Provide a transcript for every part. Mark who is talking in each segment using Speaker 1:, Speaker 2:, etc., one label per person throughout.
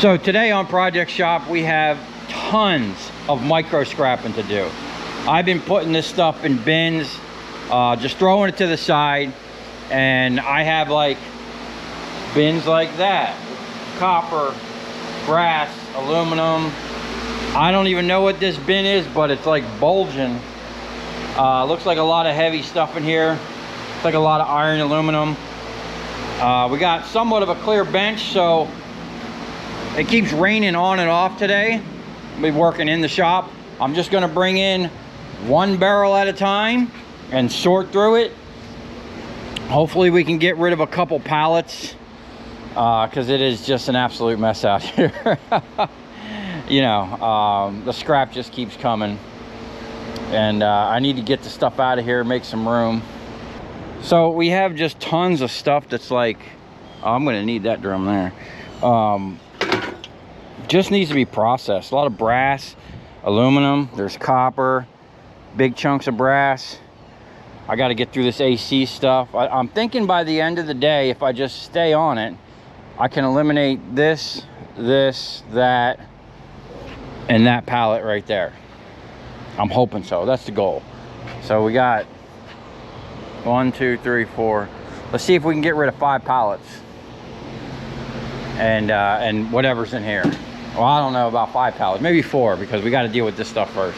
Speaker 1: So today on Project Shop, we have tons of micro scrapping to do. I've been putting this stuff in bins, just throwing it to the side, and I have like bins like that. Copper, brass, aluminum. I don't even know what this bin is, but it's like bulging. Looks like a lot of heavy stuff in here. It's like a lot of iron, aluminum. We got somewhat of a clear bench, so it keeps raining on and off today. I'll be working in the shop. I'm just gonna bring in one barrel at a time and sort through it. Hopefully we can get rid of a couple pallets, because it is just an absolute mess out here. You know, the scrap just keeps coming, and I need to get the stuff out of here, make some room. So we have just tons of stuff that's like, oh, I'm gonna need that drum there. Just needs to be processed. A lot of brass, aluminum, there's copper, big chunks of brass. I got to get through this AC stuff. I'm thinking by the end of the day, if I just stay on it, I can eliminate this, that, and that pallet right there. I'm hoping so. That's the goal. So we got 1, 2, 3, 4. Let's see if we can get rid of 5 pallets and whatever's in here. Well, I don't know about 5 pallets, maybe 4, because we got to deal with this stuff first.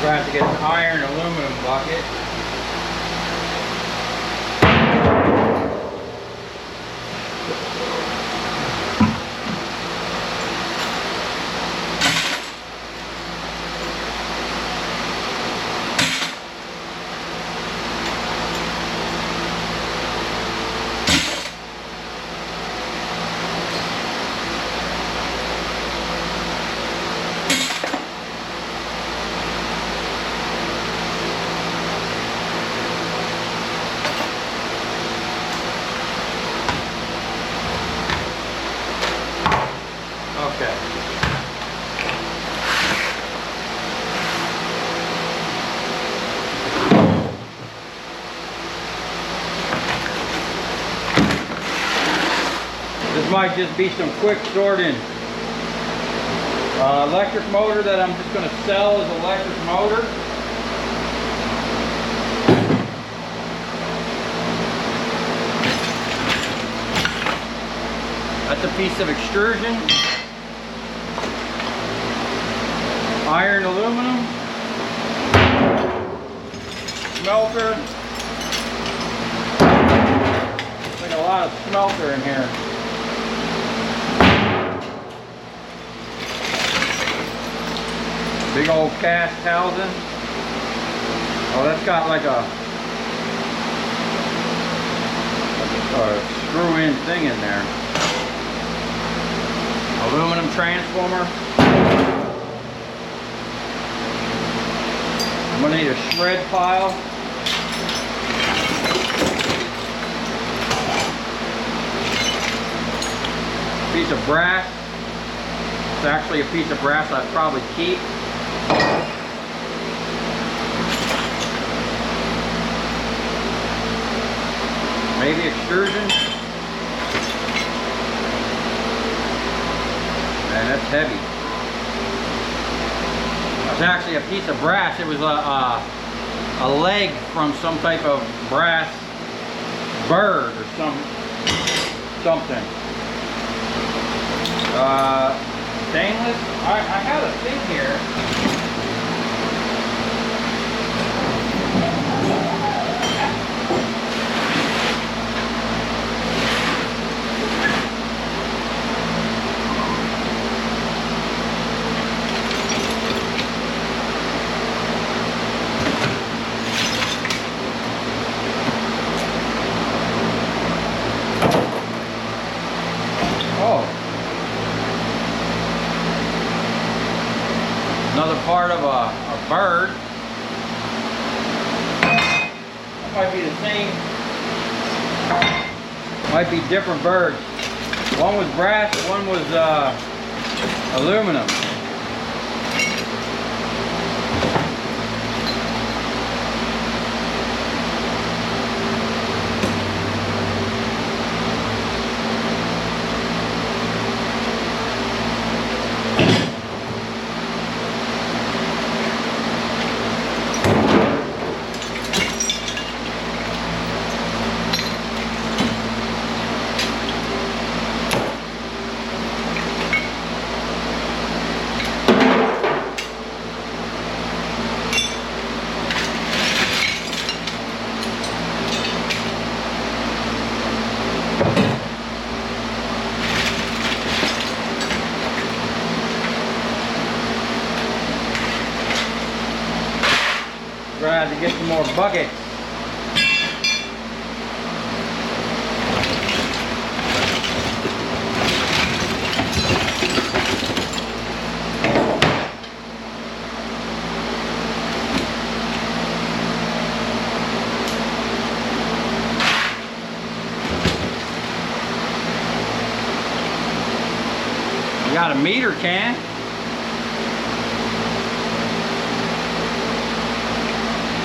Speaker 1: I have to get an iron aluminum bucket. This might just be some quick sorting. Electric motor that I'm just going to sell as electric motor. That's a piece of extrusion. Iron aluminum. Smelter. Looks like a lot of smelter in here. Big old cast housing. Oh, that's got like a screw-in thing in there. Aluminum transformer. I'm gonna need a shred pile. Piece of brass. It's actually a piece of brass I'd probably keep. Maybe extrusion. Man, that's heavy. It's actually a piece of brass. It was a leg from some type of brass bird or something. Stainless. I had a thing here. Another part of a bird. That might be the same. Might be different birds. One was brass, one was aluminum. Try to get some more buckets. You got a meter can.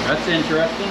Speaker 1: That's interesting.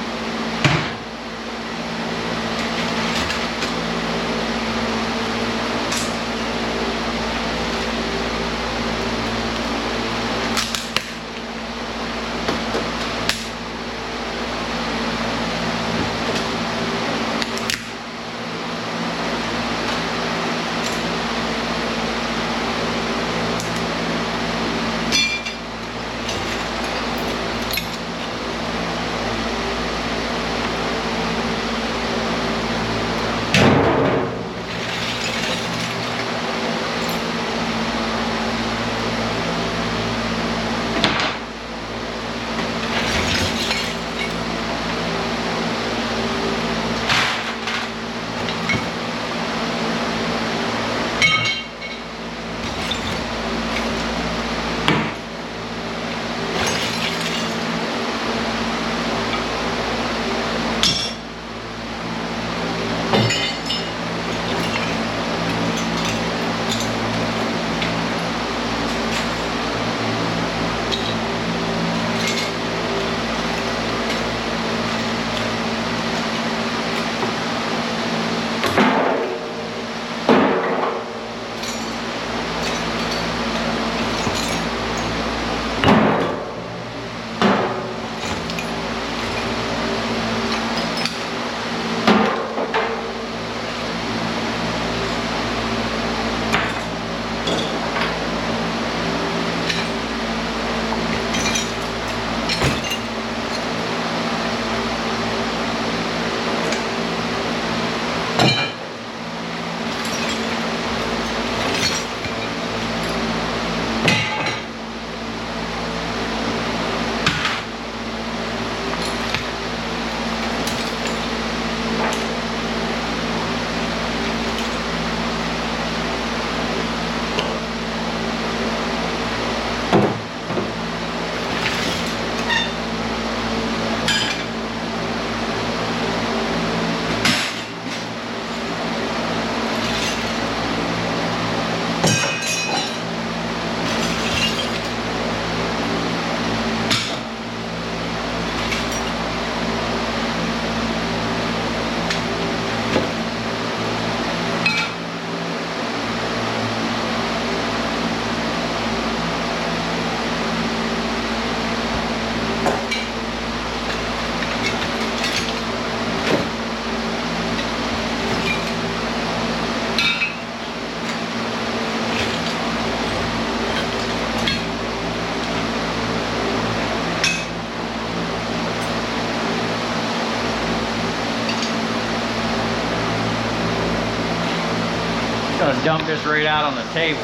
Speaker 1: Gonna dump this right out on the table.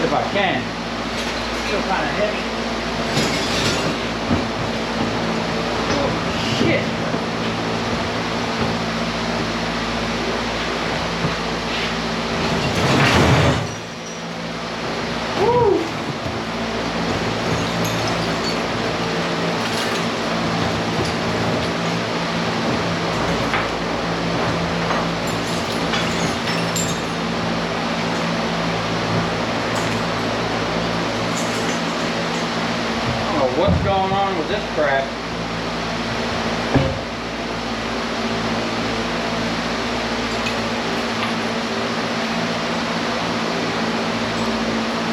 Speaker 1: If I can. Still kind of heavy. Oh, shit. on with this crap.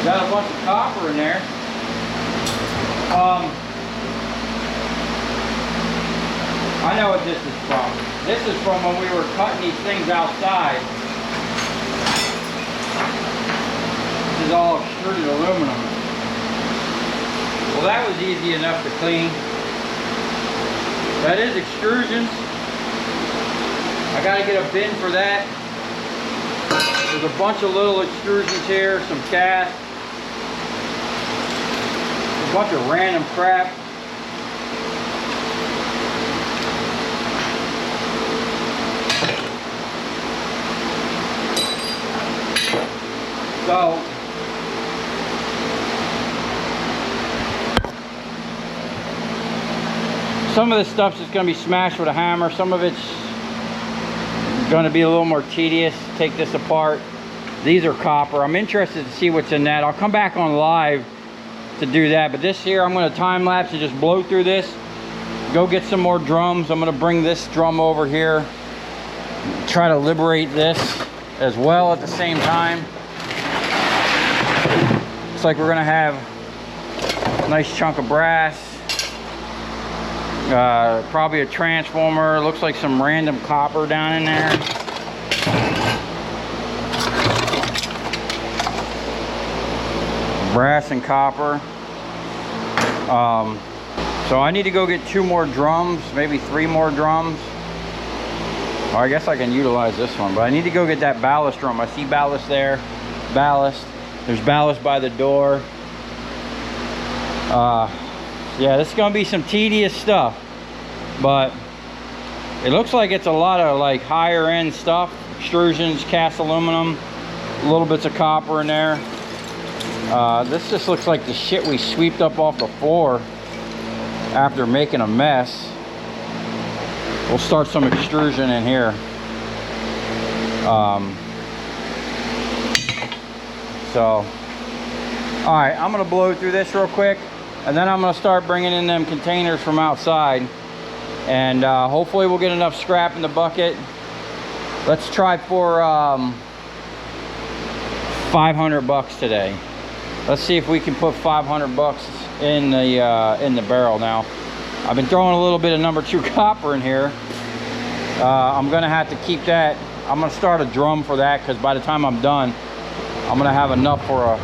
Speaker 1: Got a bunch of copper in there. I know what this is from. This is from when we were cutting these things outside. This is all extruded aluminum. Well, that was easy enough to clean. That is extrusions. I gotta get a bin for that. There's a bunch of little extrusions here, some cast, a bunch of random crap. So, some of this stuff's just going to be smashed with a hammer. Some of it's going to be a little more tedious. Take this apart. These are copper. I'm interested to see what's in that. I'll come back on live to do that. But this here, I'm going to time lapse and just blow through this. Go get some more drums. I'm going to bring this drum over here. Try to liberate this as well at the same time. Looks like we're going to have a nice chunk of brass. Probably a transformer. Looks like some random copper down in there. Brass and copper. So I need to go get 2 more drums, maybe 3 more drums. Well, I guess I can utilize this one, but I need to go get that ballast drum. I see ballast there. Ballast. There's ballast by the door. Yeah, this is gonna be some tedious stuff, but it looks like it's a lot of like higher end stuff. Extrusions, cast aluminum, little bits of copper in there. This just looks like the shit we swept up off the floor after making a mess. We'll start some extrusion in here. So, all right, I'm gonna blow through this real quick, and then I'm gonna start bringing in them containers from outside, and hopefully we'll get enough scrap in the bucket. Let's try for 500 bucks today. Let's see if we can put 500 bucks in the barrel. Now, I've been throwing a little bit of number 2 copper in here. I'm gonna have to keep that. I'm gonna start a drum for that, because by the time I'm done, I'm gonna have enough for a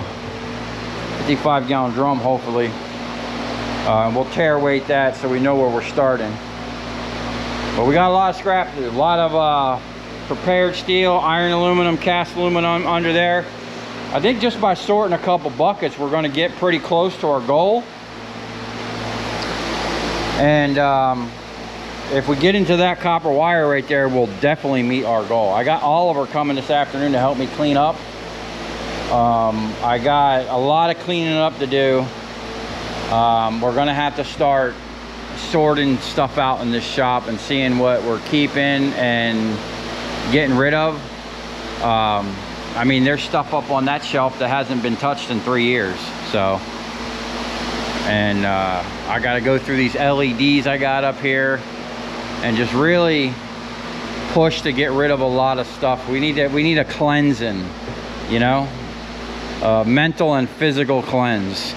Speaker 1: 55-gallon drum, hopefully. We'll tare weight that so we know where we're starting. But we got a lot of scrap to do. A lot of prepared steel, iron aluminum, cast aluminum under there. I think just by sorting a couple buckets, we're gonna get pretty close to our goal. And if we get into that copper wire right there, we'll definitely meet our goal. I got Oliver coming this afternoon to help me clean up. I got a lot of cleaning up to do. We're gonna have to start sorting stuff out in this shop and seeing what we're keeping and getting rid of. I mean, there's stuff up on that shelf that hasn't been touched in 3 years. So, and I gotta go through these LEDs I got up here and just really push to get rid of a lot of stuff. We need a cleansing, you know, mental and physical cleanse.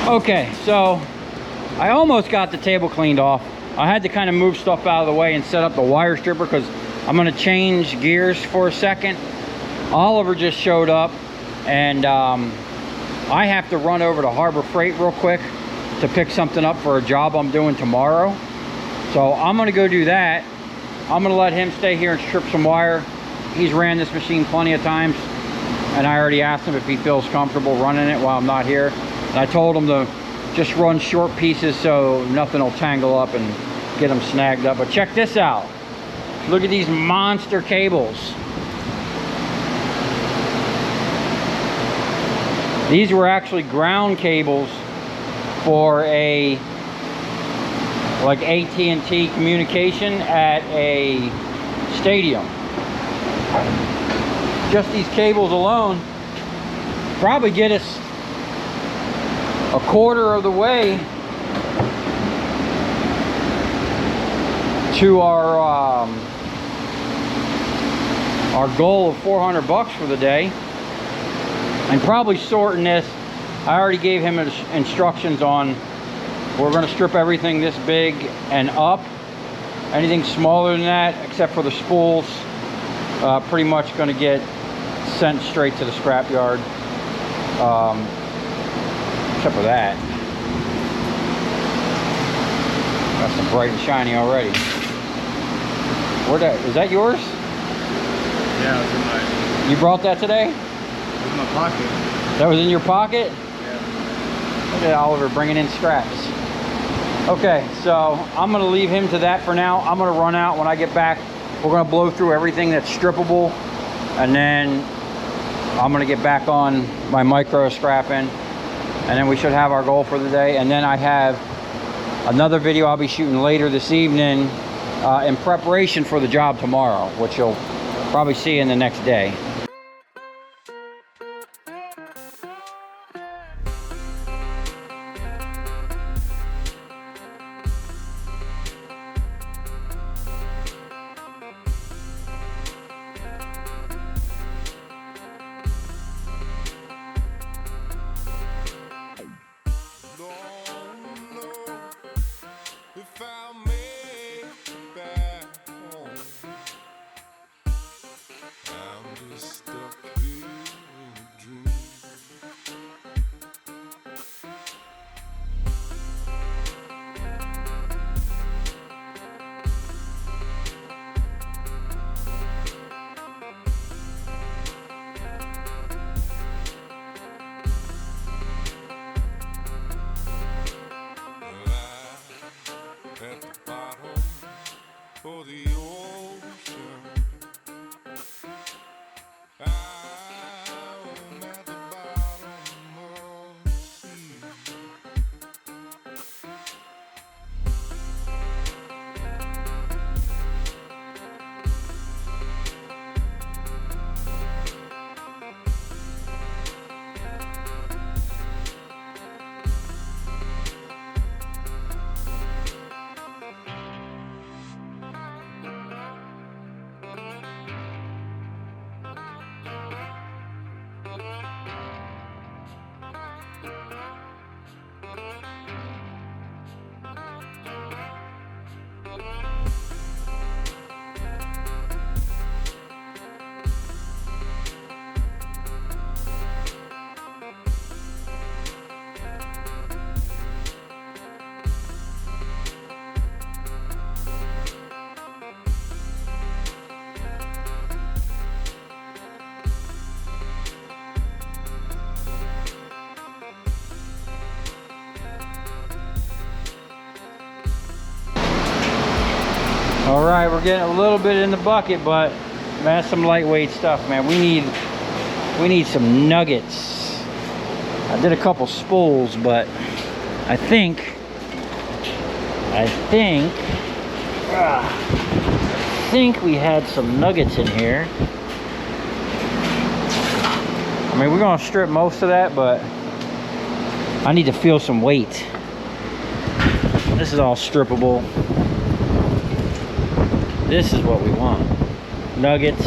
Speaker 1: Okay, so I almost got the table cleaned off. I had to kind of move stuff out of the way and set up the wire stripper because I'm going to change gears for a second. Oliver just showed up, and I have to run over to Harbor Freight real quick to pick something up for a job I'm doing tomorrow. So I'm going to go do that. I'm going to let him stay here and strip some wire. He's ran this machine plenty of times, and I already asked him if he feels comfortable running it while I'm not here. And I told him to just run short pieces so nothing will tangle up and get them snagged up. But check this out. Look at these monster cables. These were actually ground cables for a like AT&T communication at a stadium. Just these cables alone probably get us a quarter of the way to our goal of 400 bucks for the day. And probably sorting this, I already gave him instructions on, we're going to strip everything this big and up. Anything smaller than that, except for the spools, pretty much going to get sent straight to the scrap yard. Except for that. Got some bright and shiny already. Is that yours?
Speaker 2: Yeah, it's in my...
Speaker 1: You brought that today?
Speaker 2: It's in my pocket.
Speaker 1: That was in your pocket?
Speaker 2: Yeah.
Speaker 1: Look at Oliver bringing in scraps. Okay, so I'm going to leave him to that for now. I'm going to run out. When I get back, we're going to blow through everything that's strippable, and then I'm going to get back on my micro scrapping, and then we should have our goal for the day. And then I have another video I'll be shooting later this evening in preparation for the job tomorrow, which you'll probably see in the next day.
Speaker 3: For the ocean, I'm at the bottom of the sea.
Speaker 1: All right, we're getting a little bit in the bucket, but man, that's some lightweight stuff, man. We need some nuggets. I did a couple spools, but I think we had some nuggets in here. I mean, we're gonna strip most of that, but I need to feel some weight. This is all strippable. This is what we want. Nuggets.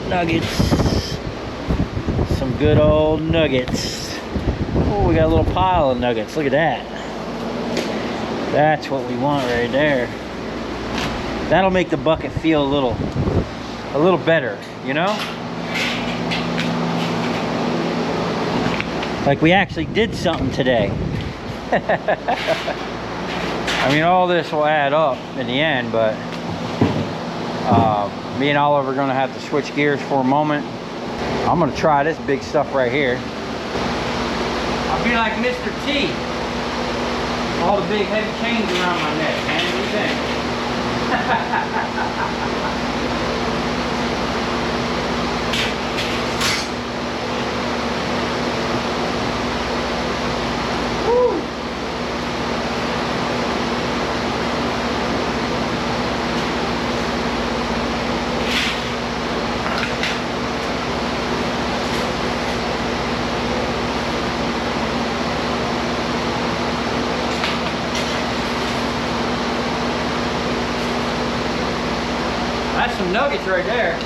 Speaker 1: Nuggets. good old nuggets. Oh, we got a little pile of nuggets. Look at that. That's what we want right there. That'll make the bucket feel a little better, you know? Like we actually did something today. I mean, all this will add up in the end, but me and Oliver are gonna have to switch gears for a moment. I'm gonna try this big stuff right here. I'll be like Mr. T. All the big heavy chains around my neck, man. What do you think? Woo. That's some nuggets right there.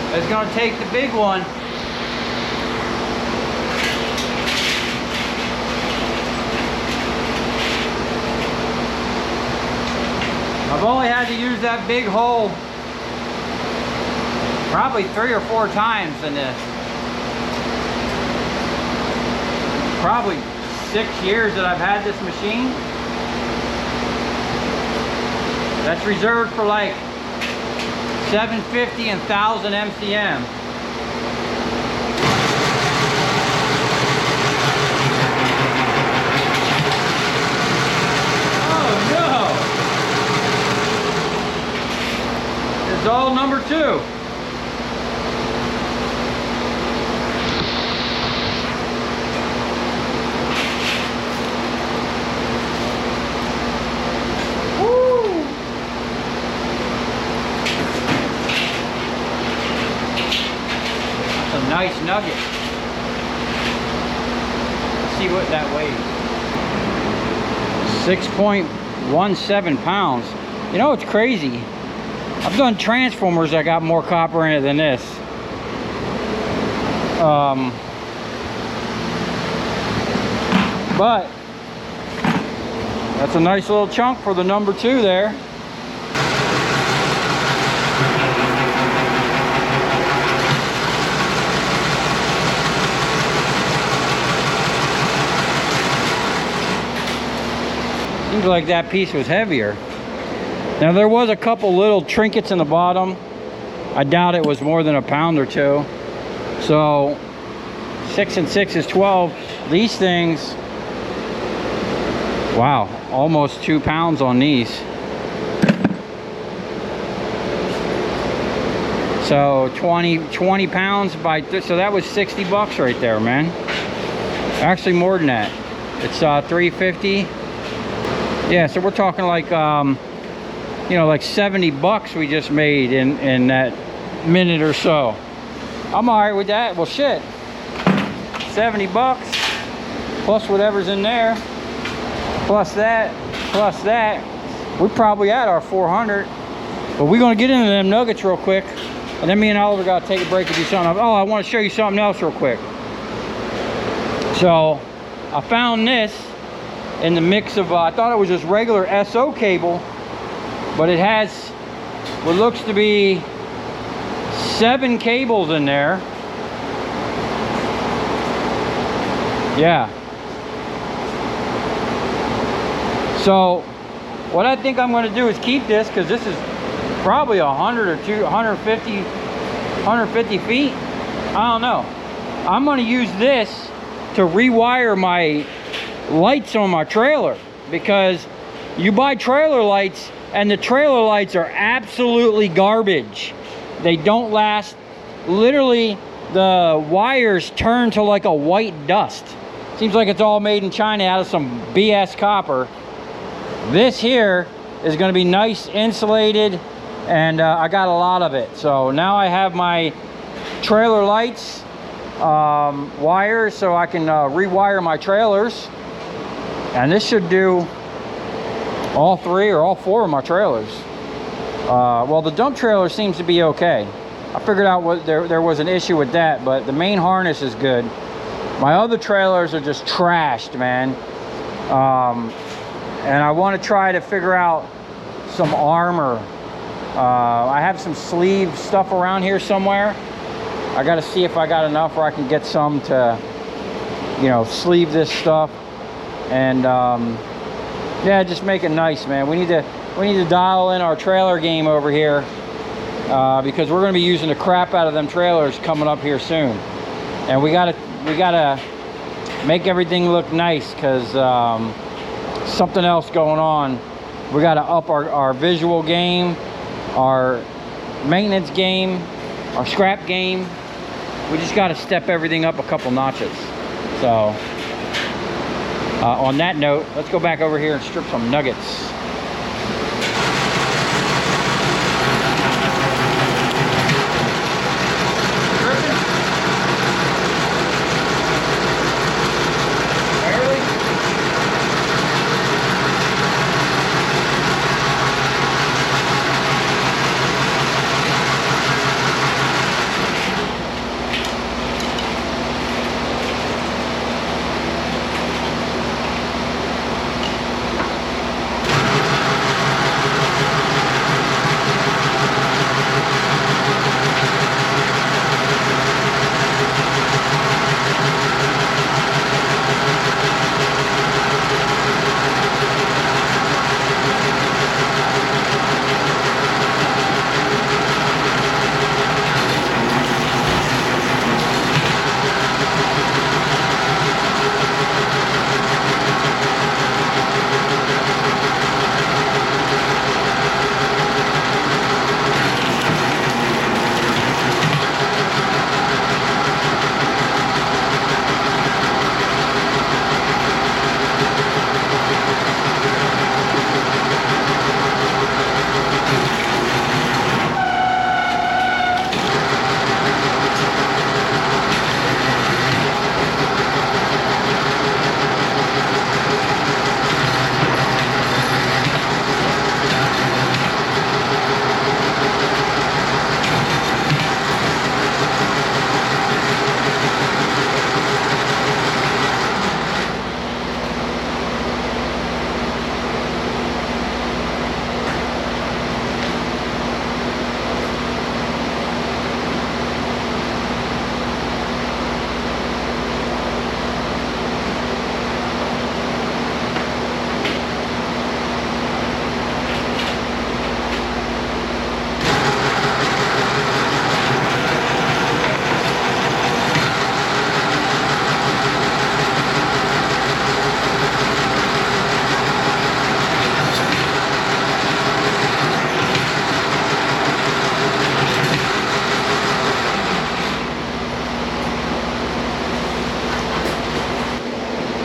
Speaker 1: It's gonna take the big one. I've only had to use that big hole probably 3 or 4 times in this. Probably 6 years that I've had this machine. That's reserved for like 750 and 1000 MCM. Oh no! It's all number 2. Nice nugget. Let's see what that weighs. 6.17 pounds. You know, it's crazy. I've done transformers that got more copper in it than this. But that's a nice little chunk for the number 2 there. Seems like that piece was heavier. Now there was a couple little trinkets in the bottom. I doubt it was more than a pound or 2. So 6 and 6 is 12. These things, wow, almost 2 pounds on these. So 20 pounds by, so that was 60 bucks right there, man. Actually more than that. It's 350. Yeah, so we're talking like, you know, like 70 bucks we just made in that minute or so. I'm all right with that. Well, shit. 70 bucks plus whatever's in there, plus that, we're probably at our 400. But we're gonna get into them nuggets real quick, and then me and Oliver gotta take a break and do something else. Oh, I want to show you something else real quick. So I found this in the mix of, I thought it was just regular SO cable, but it has what looks to be 7 cables in there. Yeah. So what I think I'm going to do is keep this, because this is probably 100 or 150 feet. I don't know. I'm going to use this to rewire my lights on my trailer, because you buy trailer lights and the trailer lights are absolutely garbage. They don't last. Literally, the wires turn to like a white dust. Seems like it's all made in China out of some BS copper. This here is going to be nice insulated, and I got a lot of it. So now I have my trailer lights wires, so I can rewire my trailers, and this should do all 3 or all 4 of my trailers. Well, the dump trailer seems to be okay. I figured out what there was an issue with that, but the main harness is good. My other trailers are just trashed, man. And I want to try to figure out some armor. I have some sleeve stuff around here somewhere. I got to see if I got enough where I can get some to, you know, sleeve this stuff. And yeah, just make it nice, man. We need to dial in our trailer game over here, because we're going to be using the crap out of them trailers coming up here soon. And we gotta make everything look nice, because something else going on. We got to up our visual game, our maintenance game, our scrap game. We just got to step everything up a couple notches. So on that note, let's go back over here and strip some nuggets.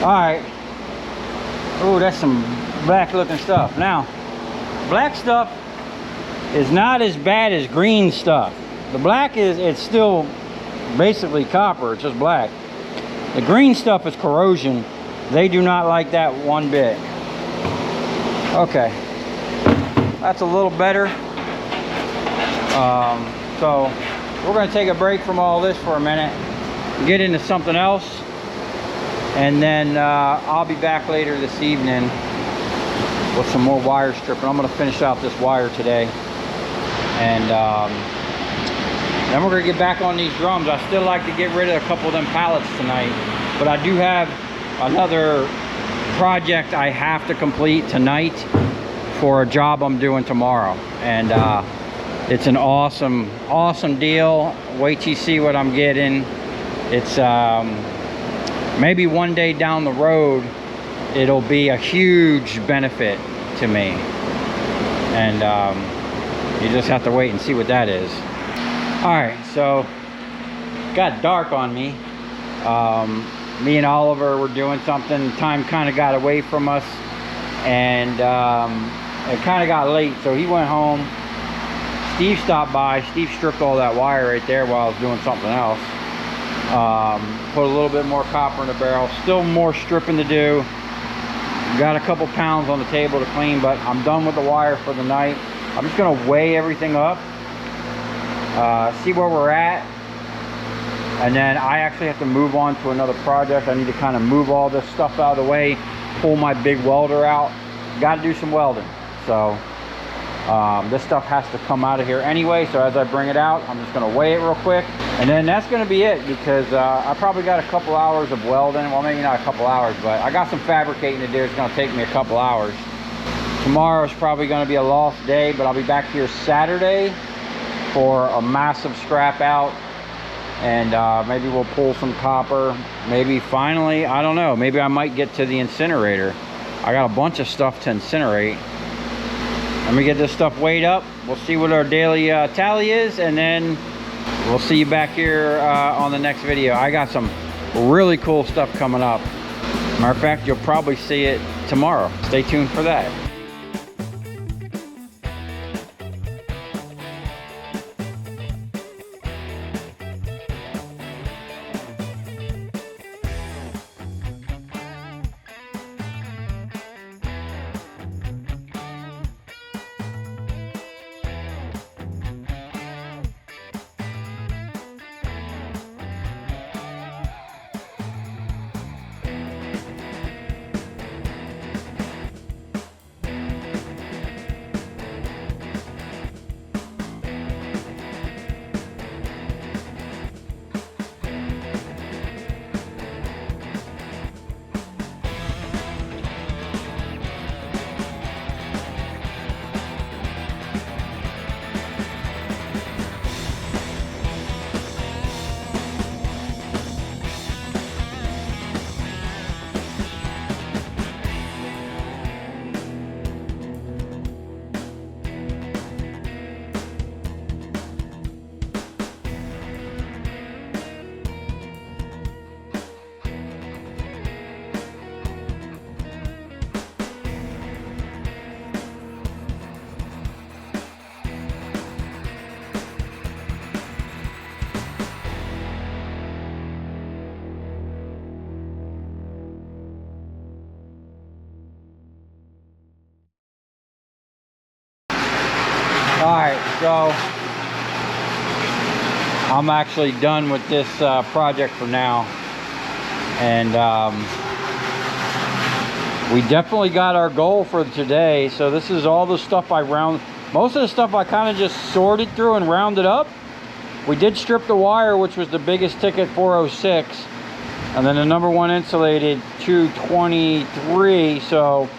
Speaker 1: All right. Oh, that's some black looking stuff. Now, black stuff is not as bad as green stuff. The black it's still basically copper, it's just black. The green stuff is corrosion. They do not like that one bit. Okay, that's a little better. So we're gonna take a break from all this for a minute, get into something else, and then I'll be back later this evening with some more wire stripping. I'm gonna finish out this wire today, and then we're gonna get back on these drums. I still like to get rid of a couple of them pallets tonight, but I do have another project I have to complete tonight for a job I'm doing tomorrow, and it's an awesome deal. Wait till you see what I'm getting. It's maybe one day down the road it'll be a huge benefit to me, and you just have to wait and see what that is. All right, so got dark on me. Me and Oliver were doing something. Time kind of got away from us, and it kind of got late, so he went home. Steve stopped by. Steve stripped all that wire right there while I was doing something else. Put a little bit more copper in the barrel. Still more stripping to do. Got a couple pounds on the table to clean, but I'm done with the wire for the night. I'm just gonna weigh everything up, see where we're at, and then I actually have to move on to another project. I need to kind of move all this stuff out of the way, pull my big welder out. Got to do some welding, so this stuff has to come out of here anyway. So as I bring it out, I'm just going to weigh it real quick, and then that's going to be it, because I probably got a couple hours of welding. Well, maybe not a couple hours, but I got some fabricating to do. It's going to take me a couple hours. Tomorrow's probably going to be a lost day, but I'll be back here Saturday for a massive scrap out, and maybe we'll pull some copper. Maybe finally, I don't know, maybe I might get to the incinerator. I got a bunch of stuff to incinerate. Let me get this stuff weighed up. We'll see what our daily tally is, and then we'll see you back here on the next video. I got some really cool stuff coming up. Matter of fact, you'll probably see it tomorrow. Stay tuned for that. Alright, so I'm actually done with this project for now, and we definitely got our goal for today. So this is all the stuff most of the stuff I kind of just sorted through and rounded up. We did strip the wire, which was the biggest ticket, 406, and then the number one insulated 223, so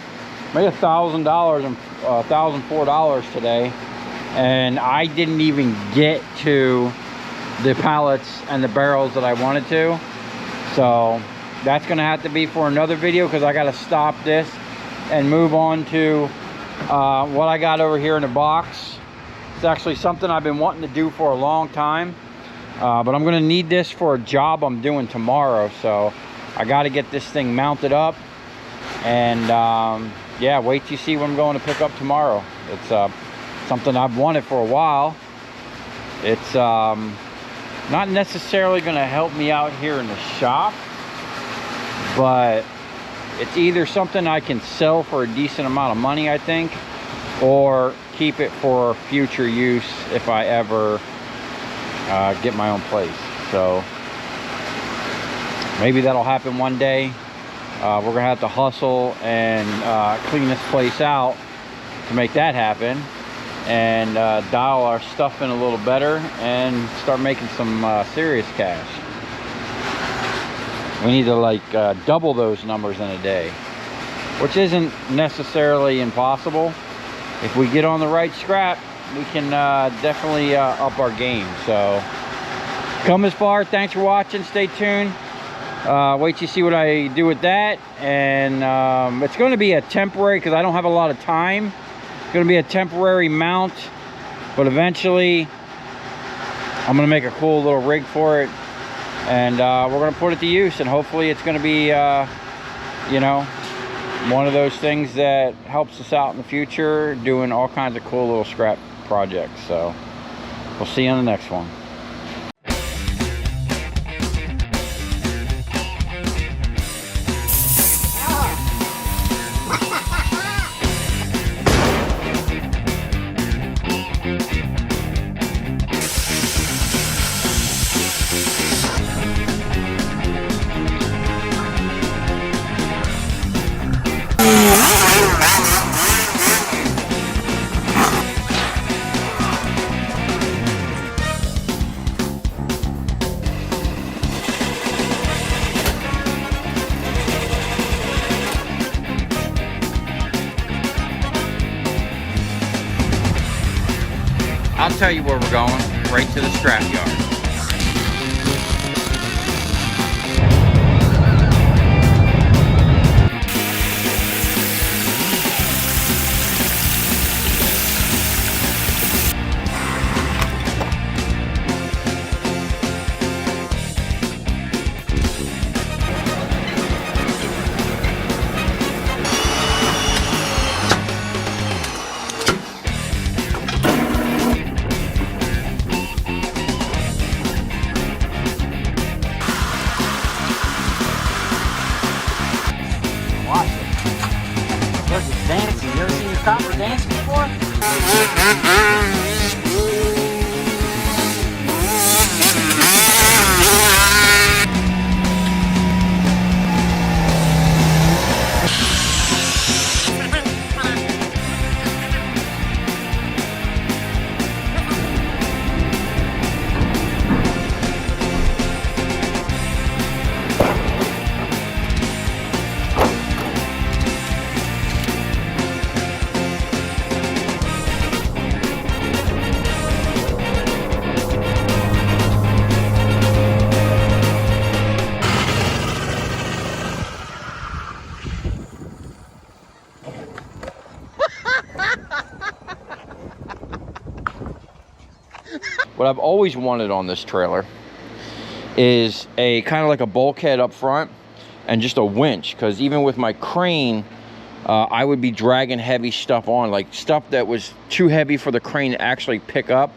Speaker 1: maybe $1,000 and $1,004 today. And I didn't even get to the pallets and the barrels that I wanted to, so that's gonna have to be for another video, because I got to stop this and move on to what I got over here in the box. It's actually something I've been wanting to do for a long time, but I'm gonna need this for a job I'm doing tomorrow, so I got to get this thing mounted up. And yeah, wait till you see what I'm going to pick up tomorrow. It's something I've wanted for a while. It's not necessarily going to help me out here in the shop, but it's either something I can sell for a decent amount of money, I think, or keep it for future use if I ever get my own place. So maybe that'll happen one day. We're gonna have to hustle and clean this place out to make that happen, and dial our stuff in a little better and start making some serious cash. We need to like double those numbers in a day, which isn't necessarily impossible. If we get on the right scrap, we can definitely up our game. So come this far, thanks for watching, stay tuned. Wait till you see what I do with that. And it's going to be a temporary, because I don't have a lot of time. It's going to be a temporary mount, but eventually I'm gonna make a cool little rig for it, and we're gonna put it to use, and hopefully it's gonna be you know, one of those things that helps us out in the future, doing all kinds of cool little scrap projects. So we'll see you on the next one. I'll tell you where we're going, right to the scrap yard. Watch it. Look, it's dancing. You ever seen your copper dancing before? What I've always wanted on this trailer is a kind of like a bulkhead up front and just a winch, because even with my crane, I would be dragging heavy stuff on, like stuff that was too heavy for the crane to actually pick up.